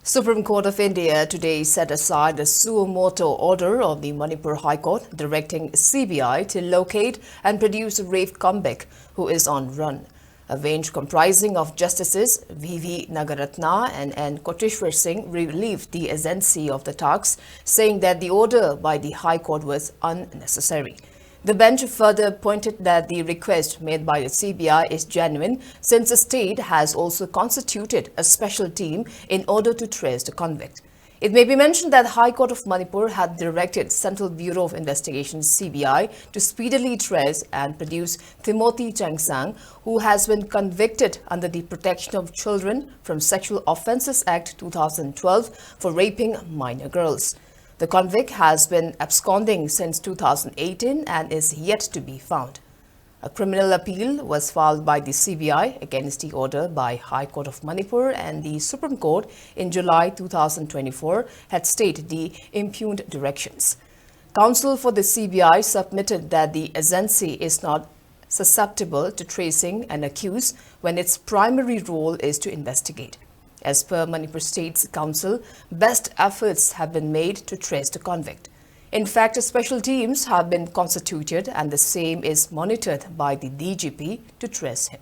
Supreme Court of India today set aside the suo motu order of the Manipur High Court directing CBI to locate and produce Rafe Kumbek, who is on run. A bench comprising of Justices V.V. Nagaratna and N. Koteshwar Singh relieved the agency of the task, saying that the order by the High Court was unnecessary. The bench further pointed that the request made by the CBI is genuine since the state has also constituted a special team in order to trace the convict. It may be mentioned that High Court of Manipur had directed Central Bureau of Investigation (CBI) to speedily trace and produce Timothy Changsang, who has been convicted under the Protection of Children from Sexual Offences Act 2012 for raping minor girls. The convict has been absconding since 2018 and is yet to be found. A criminal appeal was filed by the CBI against the order by High Court of Manipur, and the Supreme Court in July 2024 had stayed the impugned directions. Counsel for the CBI submitted that the agency is not susceptible to tracing an accused when its primary role is to investigate. As per Manipur State's Council, best efforts have been made to trace the convict. In fact, special teams have been constituted and the same is monitored by the DGP to trace him.